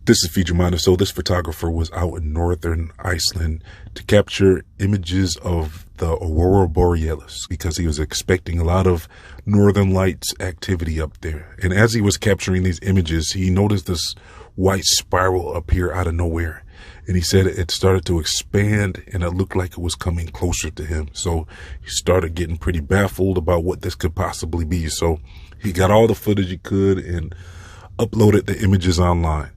This is Feature Minor. So this photographer was out in northern Iceland to capture images of the Aurora Borealis because he was expecting a lot of northern lights activity up there. And as he was capturing these images, he noticed this white spiral appear out of nowhere. And he said it started to expand and it looked like it was coming closer to him. So he started getting pretty baffled about what this could possibly be. So he got all the footage he could and uploaded the images online.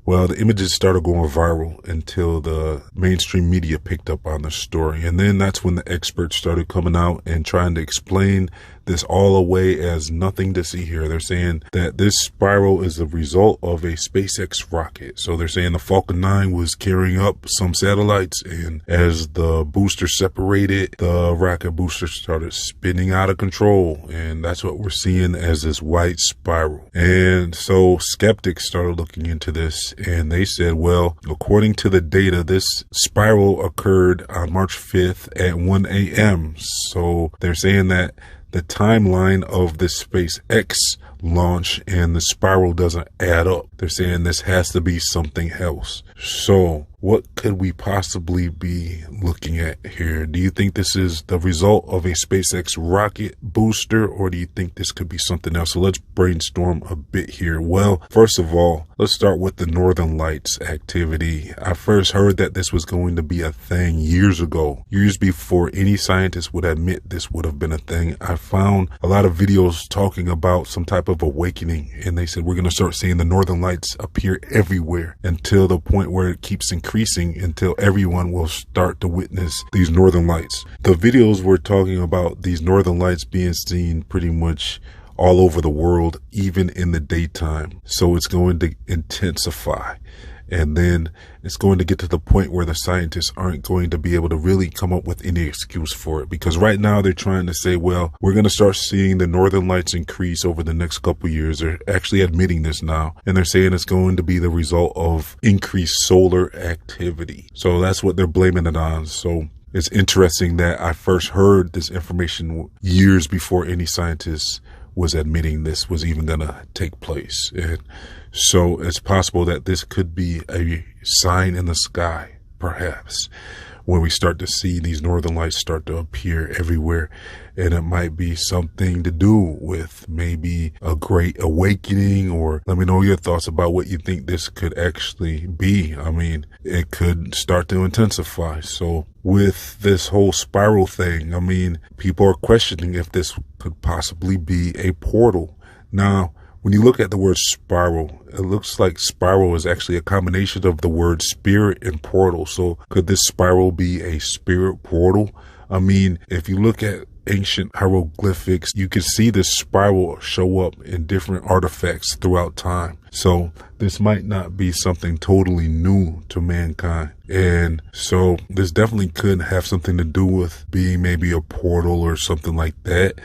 Well, the images started going viral until the mainstream media picked up on the story. And then that's when the experts started coming out and trying to explain this all away as nothing to see here. They're saying that this spiral is a result of a SpaceX rocket. So they're saying the Falcon 9 was carrying up some satellites, and as the booster separated, the rocket booster started spinning out of control. And that's what we're seeing as this white spiral. And so skeptics started looking into this, and they said, well, according to the data, this spiral occurred on March 5th at 1 a.m. So they're saying that the timeline of the SpaceX launch and the spiral doesn't add up. They're saying this has to be something else. So what could we possibly be looking at here? Do you think this is the result of a SpaceX rocket booster, or do you think this could be something else? So let's brainstorm a bit here. Well, first of all, let's start with the Northern Lights activity. I first heard that this was going to be a thing years ago, years before any scientist would admit this would have been a thing. I found a lot of videos talking about some type of awakening, and they said we're going to start seeing the Northern Lights appear everywhere until the point where it keeps increasing until everyone will start to witness these Northern Lights. The videos were talking about these Northern Lights being seen pretty much all over the world, even in the daytime. So it's going to intensify. And then it's going to get to the point where the scientists aren't going to be able to really come up with any excuse for it. Because right now they're trying to say, well, we're going to start seeing the Northern Lights increase over the next couple of years. They're actually admitting this now. And they're saying it's going to be the result of increased solar activity. So that's what they're blaming it on. So it's interesting that I first heard this information years before any scientists was admitting this was even going to take place. And so it's possible that this could be a sign in the sky, perhaps, when we start to see these Northern Lights start to appear everywhere. And it might be something to do with maybe a great awakening, or let me know your thoughts about what you think this could actually be. I mean, it could start to intensify. So with this whole spiral thing, I mean, people are questioning if this could possibly be a portal. Now, when you look at the word spiral, it looks like spiral is actually a combination of the word spirit and portal. So could this spiral be a spirit portal? I mean, if you look at ancient hieroglyphics, you can see this spiral show up in different artifacts throughout time. So this might not be something totally new to mankind. And so this definitely could have something to do with being maybe a portal or something like that.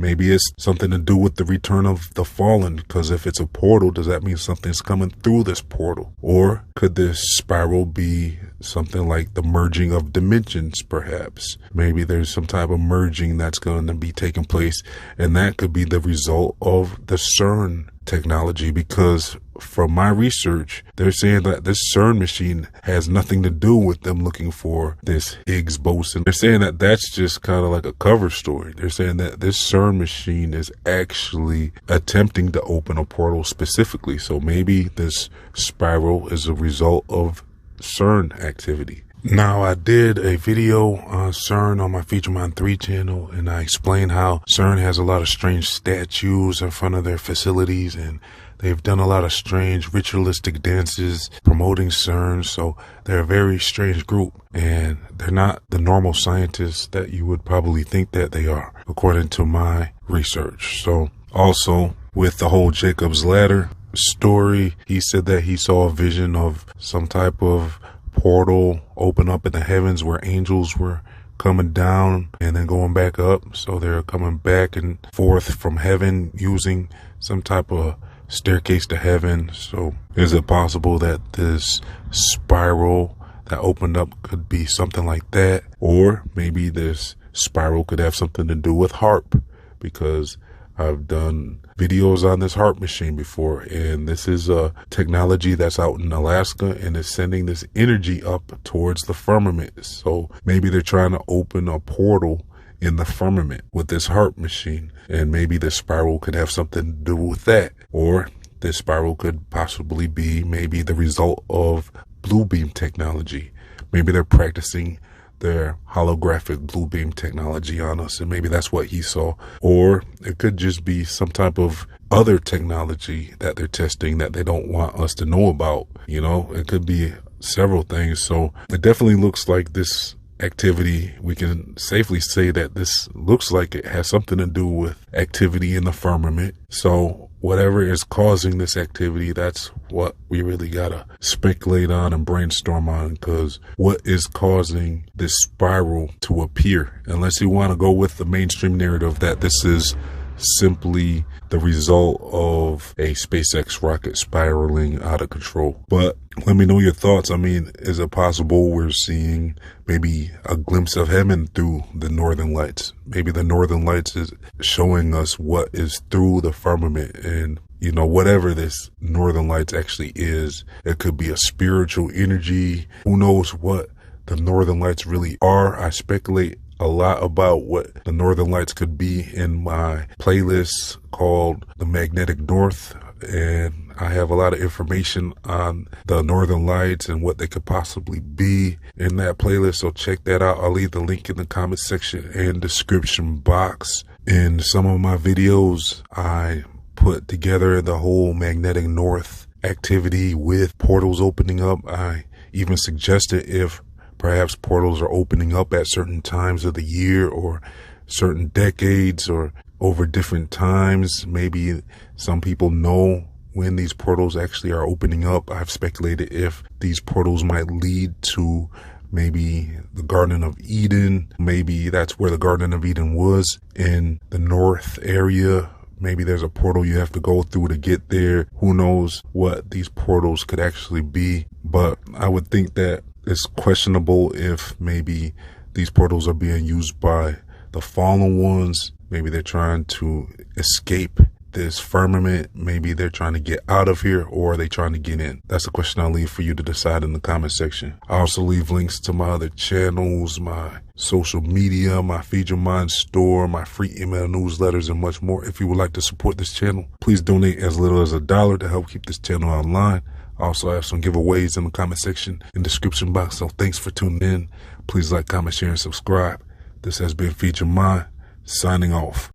Maybe it's something to do with the return of the fallen, because if it's a portal, does that mean something's coming through this portal? Or could this spiral be something like the merging of dimensions, perhaps? Maybe there's some type of merging that's going to be taking place, and that could be the result of the CERN technology, because from my research, they're saying that this CERN machine has nothing to do with them looking for this Higgs boson. They're saying that that's just kind of like a cover story. They're saying that this CERN machine is actually attempting to open a portal specifically. So maybe this spiral is a result of CERN activity. Now, I did a video on CERN on my Feature Mind 3 channel, and I explained how CERN has a lot of strange statues in front of their facilities, and they've done a lot of strange ritualistic dances promoting CERN. So they're a very strange group, and they're not the normal scientists that you would probably think that they are, according to my research. So also with the whole Jacob's Ladder story, he said that he saw a vision of some type of portal open up in the heavens where angels were coming down and then going back up. So they're coming back and forth from heaven using some type of staircase to heaven. So is it possible that this spiral that opened up could be something like that? Or maybe this spiral could have something to do with HARP, because I've done videos on this HAARP machine before, and this is a technology that's out in Alaska, and it's sending this energy up towards the firmament. So maybe they're trying to open a portal in the firmament with this HAARP machine, and maybe the spiral could have something to do with that. Or this spiral could possibly be maybe the result of blue beam technology. Maybe they're practicing their holographic blue beam technology on us, and maybe that's what he saw. Or it could just be some type of other technology that they're testing that they don't want us to know about. You know, it could be several things. So it definitely looks like this activity, we can safely say that this looks like it has something to do with activity in the firmament. So whatever is causing this activity, that's what we really gotta speculate on and brainstorm on, because what is causing this spiral to appear? Unless you want to go with the mainstream narrative that this is simply the result of a SpaceX rocket spiraling out of control. But let me know your thoughts. I mean, is it possible we're seeing maybe a glimpse of heaven through the northern lights? Maybe the northern lights is showing us what is through the firmament. And you know, whatever this northern lights actually is, it could be a spiritual energy. Who knows what the northern lights really are? I speculate a lot about what the northern lights could be in my playlist called The Magnetic North, and I have a lot of information on the northern lights and what they could possibly be in that playlist, so check that out. I'll leave the link in the comment section and description box. In some of my videos, I put together the whole magnetic north activity with portals opening up. I even suggested if perhaps portals are opening up at certain times of the year or certain decades or over different times. Maybe some people know when these portals actually are opening up. I've speculated if these portals might lead to maybe the Garden of Eden. Maybe that's where the Garden of Eden was, in the north area. Maybe there's a portal you have to go through to get there. Who knows what these portals could actually be. But I would think that it's questionable if maybe these portals are being used by the fallen ones. Maybe they're trying to escape this firmament. Maybe they're trying to get out of here, or are they trying to get in? That's a question I'll leave for you to decide in the comment section. I also leave links to my other channels, my social media, my Feed Your Mind store, my free email newsletters, and much more. If you would like to support this channel, please donate as little as $1 to help keep this channel online. I also have some giveaways in the comment section and description box, so thanks for tuning in. Please like, comment, share, and subscribe. This has been Feed Your Mind, signing off.